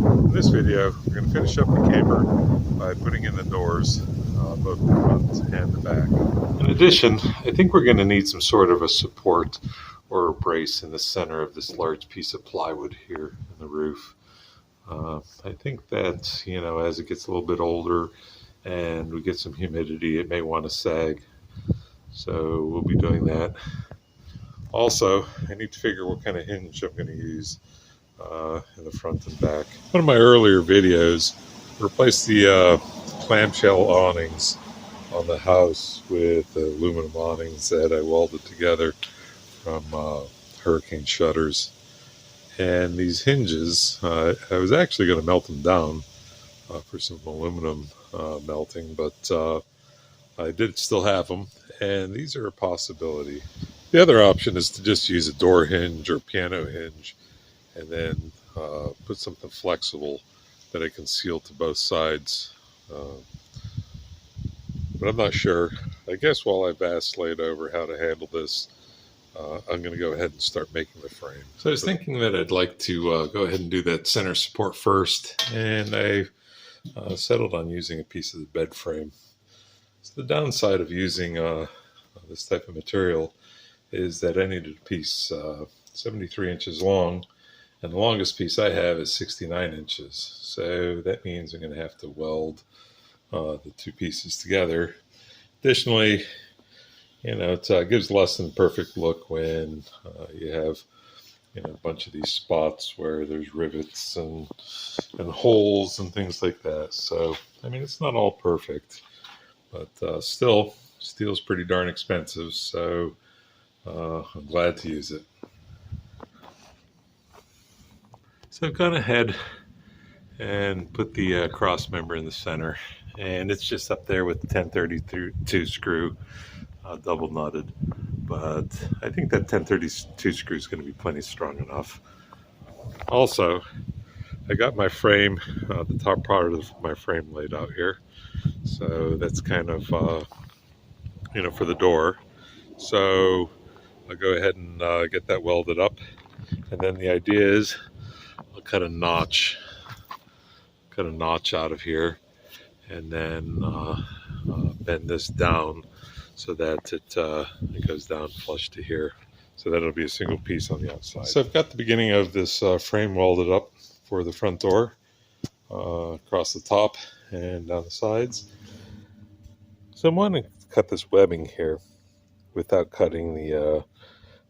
In this video, we're going to finish up the camper by putting in the doors, both the front and the back. In addition, I think we're going to need some sort of a support or a brace in the center of this large piece of plywood here in the roof. I think that, as it gets a little bit older and we get some humidity, it may want to sag. So we'll be doing that. Also, I need to figure what kind of hinge I'm going to use in the front and back. One of my earlier videos replaced the clamshell awnings on the house with the aluminum awnings that I welded together from hurricane shutters. And these hinges, I was actually going to melt them down for some aluminum melting, but I did still have them, and these are a possibility. The other option is to just use a door hinge or piano hinge and then put something flexible that I can seal to both sides. But I'm not sure. I guess while I vacillate over how to handle this, I'm going to go ahead and start making the frame. So I was thinking that I'd like to go ahead and do that center support first, and I settled on using a piece of the bed frame. So the downside of using this type of material is that I needed a piece 73 inches long, and the longest piece I have is 69 inches. So that means I'm going to have to weld the two pieces together. Additionally, it gives less than perfect look when you have a bunch of these spots where there's rivets and holes and things like that. So, it's not all perfect, but still, steel's pretty darn expensive, so I'm glad to use it. So I've gone ahead and put the cross member in the center, and it's just up there with the 1032 screw, double knotted, but I think that 1032 screw is going to be plenty strong enough. Also, I got my frame, the top part of my frame laid out here, so that's kind of for the door. So I'll go ahead and get that welded up, and then the idea is I'll cut a notch out of here, and then bend this down so that it goes down flush to here. So that'll be a single piece on the outside. So I've got the beginning of this frame welded up for the front door, across the top and down the sides. So I'm wanting to cut this webbing here without cutting the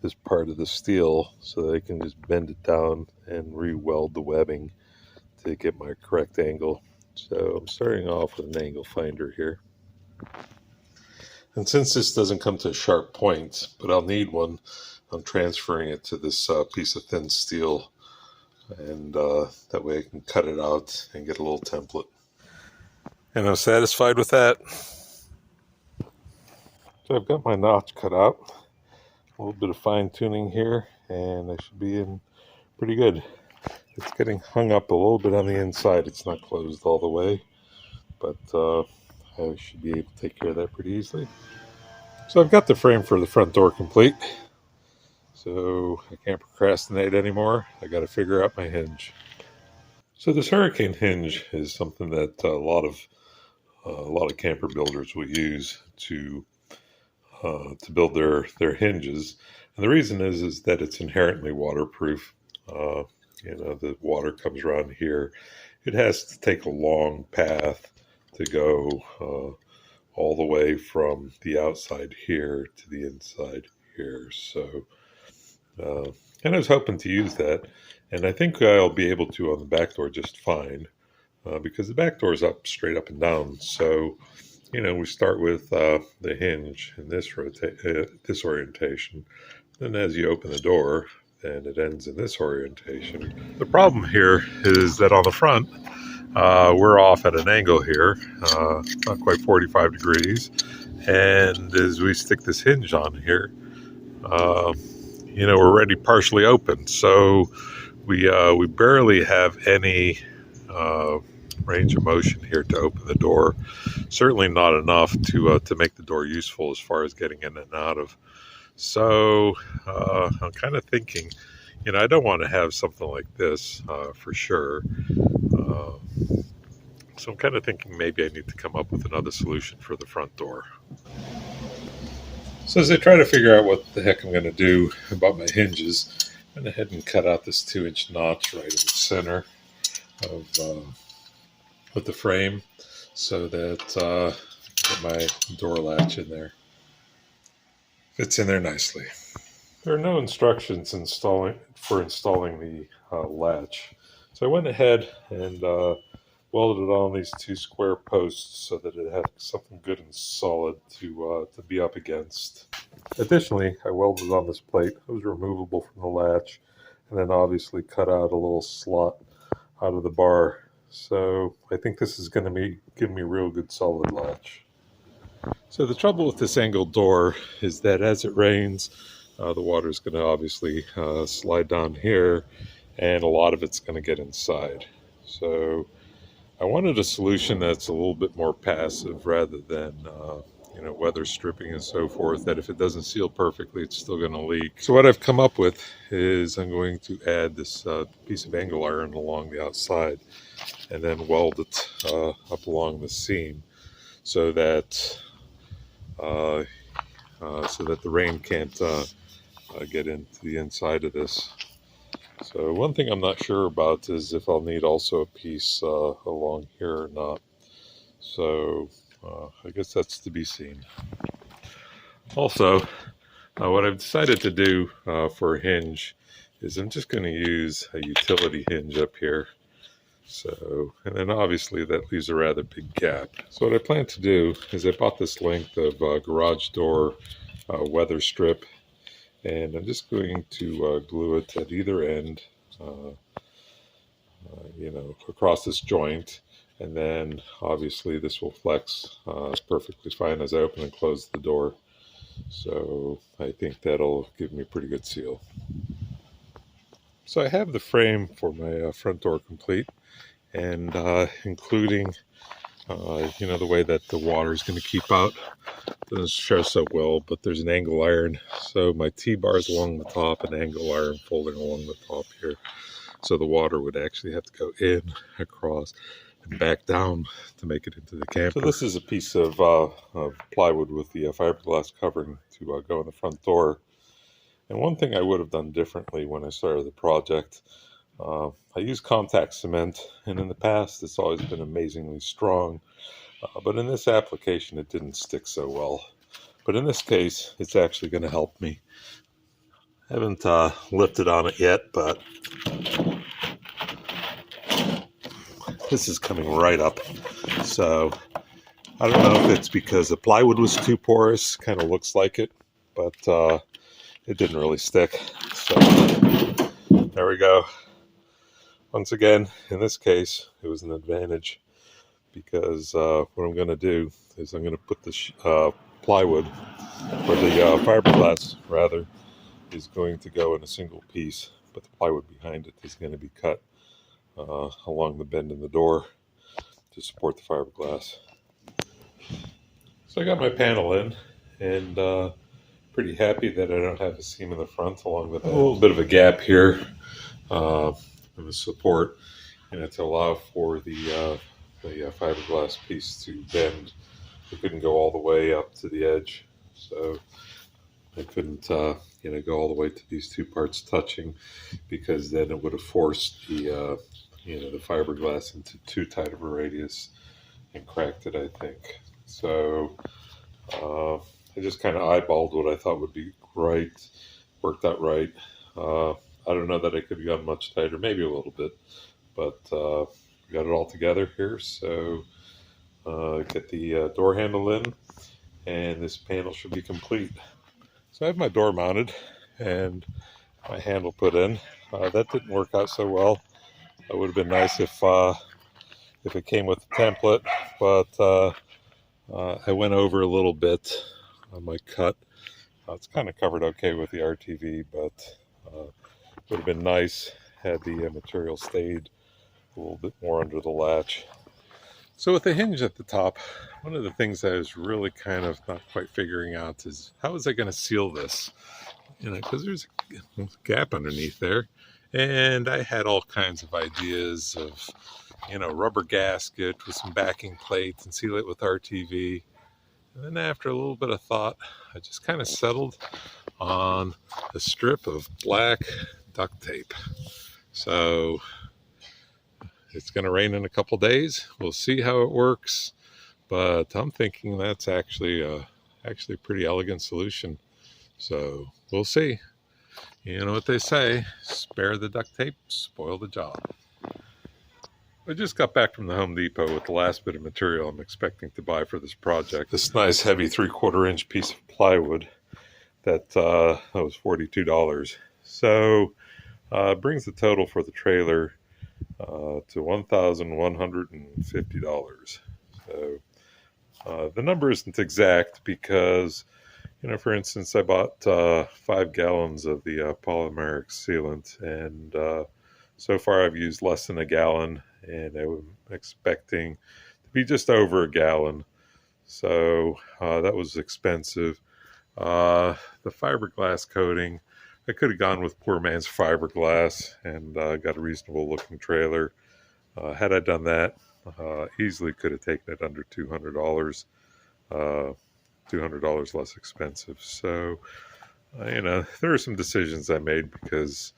this part of the steel, so that I can just bend it down and re-weld the webbing to get my correct angle. So I'm starting off with an angle finder here. And since this doesn't come to a sharp point, but I'll need one, I'm transferring it to this piece of thin steel, and that way I can cut it out and get a little template. And I'm satisfied with that. So I've got my notch cut out, a little bit of fine tuning here, and I should be in pretty good. It's getting hung up a little bit on the inside. It's not closed all the way, but I should be able to take care of that pretty easily. So I've got the frame for the front door complete, so I can't procrastinate anymore. I got to figure out my hinge. So this hurricane hinge is something that a lot of camper builders will use to build their hinges, and the reason is that it's inherently waterproof. The water comes around here. It has to take a long path to go all the way from the outside here to the inside here. So, and I was hoping to use that, and I think I'll be able to on the back door just fine, because the back door is straight up and down. So, we start with the hinge in this orientation. Then as you open the door, and it ends in this orientation. The problem here is that on the front, we're off at an angle here, not quite 45 degrees. And as we stick this hinge on here, we're already partially open. So we barely have any range of motion here to open the door. Certainly not enough to make the door useful as far as getting in and out of. So I'm kind of thinking, I don't want to have something like this for sure. So I'm kind of thinking maybe I need to come up with another solution for the front door. So as I try to figure out what the heck I'm going to do about my hinges, I went ahead and cut out this 2-inch notch right in the center of the frame so that I get my door latch in there. Fits in there nicely. There are no instructions for installing the latch, so I went ahead and welded it on these 2 square posts so that it had something good and solid to be up against. Additionally, I welded on this plate. It was removable from the latch, and then obviously cut out a little slot out of the bar. So I think this is going to give me a real good solid latch. So the trouble with this angled door is that as it rains, the water is going to obviously slide down here, and a lot of it's going to get inside. So I wanted a solution that's a little bit more passive rather than weather stripping and so forth, that if it doesn't seal perfectly, it's still going to leak. So what I've come up with is I'm going to add this piece of angle iron along the outside and then weld it up along the seam so that the rain can't get into the inside of this. So one thing I'm not sure about is if I'll need also a piece along here or not. So I guess that's to be seen. Also, what I've decided to do for a hinge is I'm just going to use a utility hinge up here. So, and then obviously that leaves a rather big gap. So what I plan to do is I bought this length of garage door weather strip, and I'm just going to glue it at either end, across this joint. And then obviously this will flex perfectly fine as I open and close the door. So I think that'll give me a pretty good seal. So I have the frame for my front door complete, and including the way that the water is going to keep out. Doesn't show so well, but there's an angle iron. So my T-bars along the top and angle iron folding along the top here. So the water would actually have to go in, across, and back down to make it into the camper. So this is a piece of plywood with the fiberglass covering to go in the front door. And one thing I would have done differently when I started the project, I use contact cement, and in the past it's always been amazingly strong, but in this application it didn't stick so well. But in this case, it's actually going to help me. I haven't lifted on it yet, but this is coming right up. So I don't know if it's because the plywood was too porous, kind of looks like it, but it didn't really stick. So there we go. Once again, in this case, it was an advantage because what I'm going to do is I'm going to put the plywood, or the fiberglass rather, is going to go in a single piece, but the plywood behind it is going to be cut along the bend in the door to support the fiberglass. So I got my panel in, and pretty happy that I don't have a seam in the front along the bend. A little bit of a gap here in the support, and to allow for the fiberglass piece to bend. It couldn't go all the way up to the edge, so I couldn't go all the way to these two parts touching, because then it would have forced the the fiberglass into too tight of a radius and cracked it, I think. So I just kind of eyeballed what I thought would be right, worked out right. I don't know that I could have gone much tighter, maybe a little bit, but we got it all together here. So get the door handle in, and this panel should be complete. So I have my door mounted and my handle put in. That didn't work out so well. It would have been nice if it came with a template, but I went over a little bit on my cut. It's kind of covered okay with the RTV, but it would have been nice had the material stayed a little bit more under the latch. So with the hinge at the top, one of the things I was really kind of not quite figuring out is how was I going to seal this? Because there's a gap underneath there, and I had all kinds of ideas of rubber gasket with some backing plates and seal it with RTV. And then after a little bit of thought, I just kind of settled on a strip of black duct tape. So it's going to rain in a couple days. We'll see how it works, but I'm thinking that's actually a pretty elegant solution. So we'll see. You know what they say, spare the duct tape, spoil the job. I just got back from the Home Depot with the last bit of material I'm expecting to buy for this project. This nice heavy 3/4 inch piece of plywood that was $42. So it brings the total for the trailer to $1,150. So the number isn't exact because, for instance, I bought 5 gallons of the polymeric sealant, and so far I've used less than a gallon, and I'm expecting to be just over a gallon. So that was expensive. The fiberglass coating, I could have gone with poor man's fiberglass and got a reasonable looking trailer. Had I done that, easily could have taken it under $200. $200 less expensive. So, there are some decisions I made because,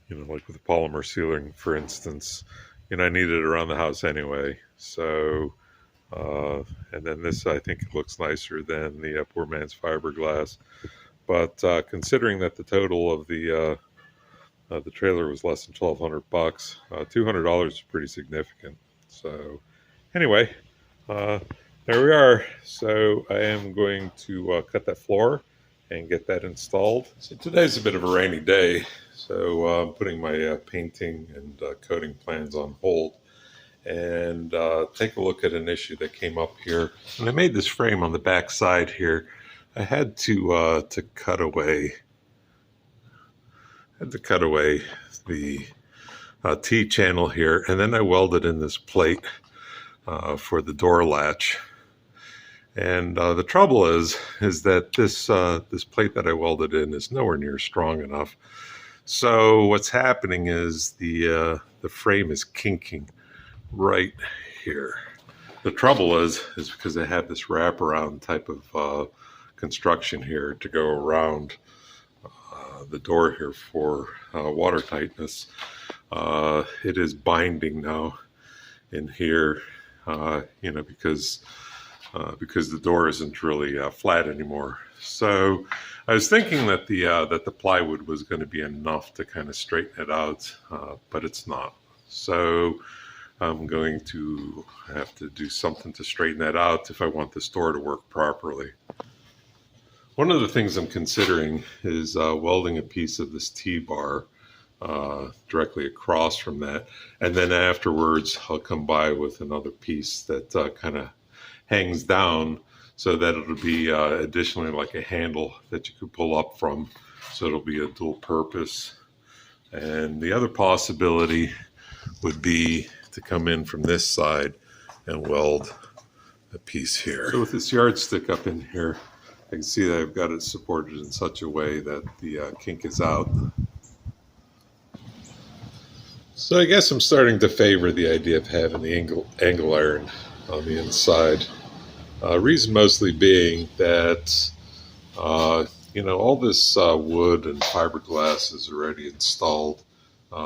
like with the polymer sealing, for instance, I needed it around the house anyway. So, and then this, I think it looks nicer than the poor man's fiberglass. But considering that the total of the trailer was less than $1,200, $200 is pretty significant. So, anyway, there we are. So I am going to cut that floor and get that installed. So today's a bit of a rainy day, so I'm putting my painting and coating plans on hold and take a look at an issue that came up here. When I made this frame on the back side here, I had to cut away the T-channel here, and then I welded in this plate for the door latch. And the trouble is that this plate that I welded in is nowhere near strong enough. So what's happening is the frame is kinking right here. The trouble is because I have this wraparound type of construction here to go around the door here for water tightness. It is binding now in here, because the door isn't really flat anymore. So I was thinking that the plywood was going to be enough to kind of straighten it out, but it's not. So I'm going to have to do something to straighten that out if I want this door to work properly. One of the things I'm considering is welding a piece of this T-bar directly across from that, and then afterwards I'll come by with another piece that kind of hangs down so that it'll be additionally like a handle that you could pull up from, so it'll be a dual purpose. And the other possibility would be to come in from this side and weld a piece here. So with this yardstick up in here, I can see that I've got it supported in such a way that the kink is out. So I guess I'm starting to favor the idea of having the angle iron on the inside. Reason mostly being that, all this wood and fiberglass is already installed,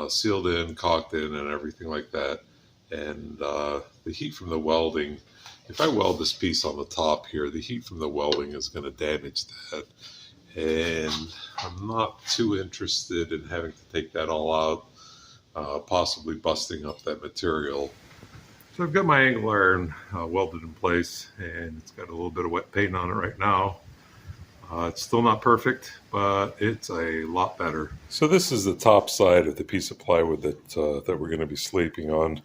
sealed in, caulked in, and everything like that. And the heat from the welding, if I weld this piece on the top here, the heat from the welding is going to damage that. And I'm not too interested in having to take that all out, possibly busting up that material. So I've got my angle iron welded in place, and it's got a little bit of wet paint on it right now. It's still not perfect, but it's a lot better. So this is the top side of the piece of plywood that we're going to be sleeping on,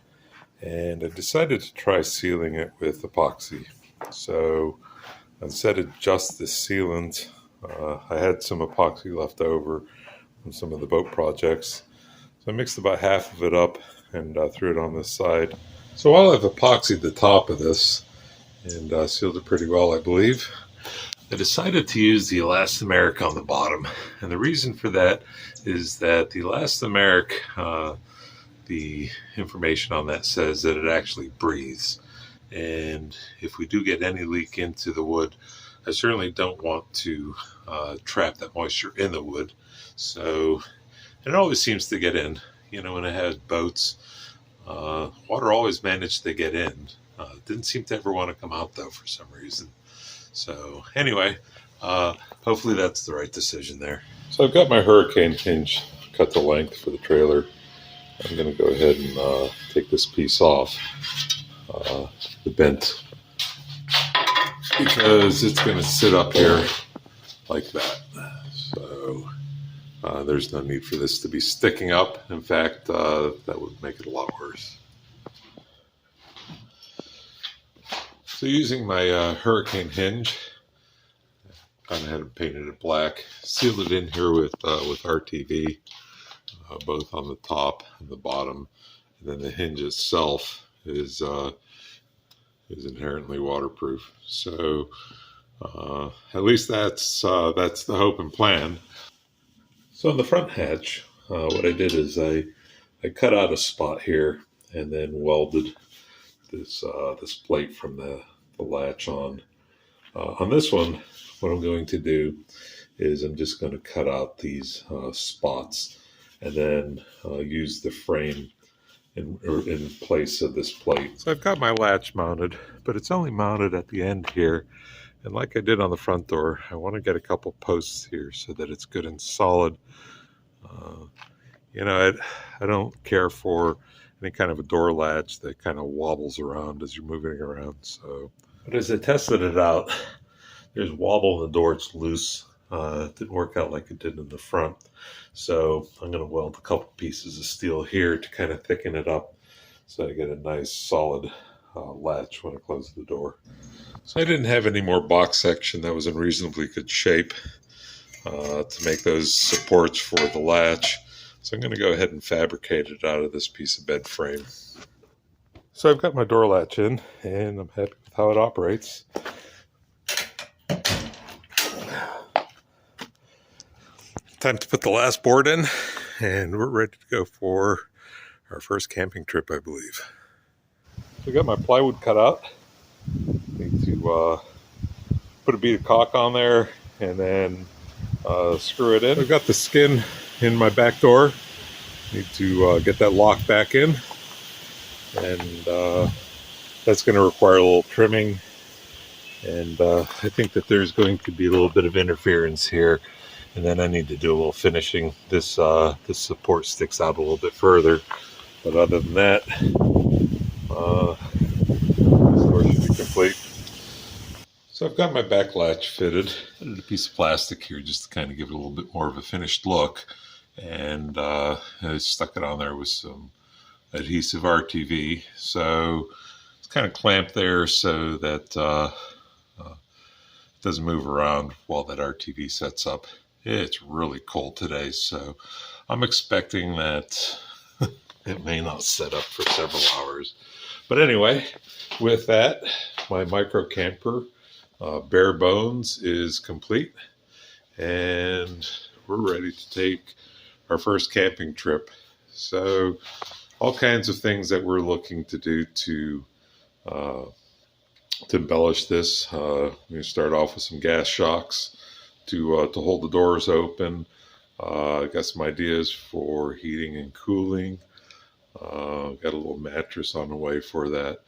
and I decided to try sealing it with epoxy. So instead of just the sealant, I had some epoxy left over from some of the boat projects. So I mixed about half of it up and threw it on this side. So while I've epoxied the top of this and sealed it pretty well, I believe, I decided to use the elastomeric on the bottom. And the reason for that is that the elastomeric the information on that says that it actually breathes. And if we do get any leak into the wood, I certainly don't want to trap that moisture in the wood. So it always seems to get in. You know, when I had boats, water always managed to get in. Didn't seem to ever want to come out though for some reason. So anyway, hopefully that's the right decision there. So I've got my hurricane hinge cut to length for the trailer. I'm going to go ahead and take this piece off the bent, because it's going to sit up here like that. So there's no need for this to be sticking up. In fact, that would make it a lot worse. So using my hurricane hinge, I had it painted it black, sealed it in here with RTV, both on the top and the bottom, and then the hinge itself is inherently waterproof. So at least that's the hope and plan. So on the front hatch, what I did is I cut out a spot here and then welded this plate from the latch on. On this one, what I'm going to do is I'm just going to cut out these spots and then use the frame in place of this plate. So I've got my latch mounted, but it's only mounted at the end here. And like I did on the front door, I want to get a couple posts here so that it's good and solid. You know, I don't care for any kind of a door latch that kind of wobbles around as you're moving it around. So, but as I tested it out, there's wobble in the door, it's loose. It didn't work out like it did in the front. So I'm going to weld a couple pieces of steel here to kind of thicken it up so I get a nice solid latch when I close the door. So I didn't have any more box section that was in reasonably good shape to make those supports for the latch. So I'm going to go ahead and fabricate it out of this piece of bed frame. So I've got my door latch in and I'm happy with how it operates. Time to put the last board in, and we're ready to go for our first camping trip, I believe. So I got my plywood cut out. Need to put a bead of caulk on there and then screw it in. I've got the skin in my back door. Need to get that lock back in, and that's going to require a little trimming. And I think that there's going to be a little bit of interference here. And then I need to do a little finishing. This support sticks out a little bit further. But other than that, this door should be complete. So I've got my back latch fitted. I added a piece of plastic here just to kind of give it a little bit more of a finished look. And I stuck it on there with some adhesive RTV. So it's kind of clamped there so that it doesn't move around while that RTV sets up. It's really cold today, so I'm expecting that it may not set up for several hours. But anyway, with that, my micro camper, bare bones, is complete. And we're ready to take our first camping trip. So all kinds of things that we're looking to do to embellish this. We're going to start off with some gas shocks to hold the doors open. Got some ideas for heating and cooling. Got a little mattress on the way for that.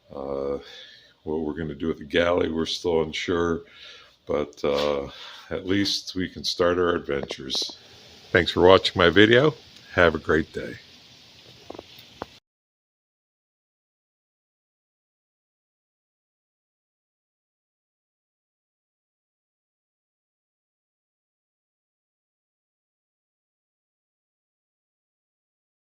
What we're going to do with the galley, we're still unsure, but at least we can start our adventures. Thanks for watching my video. Have a great day.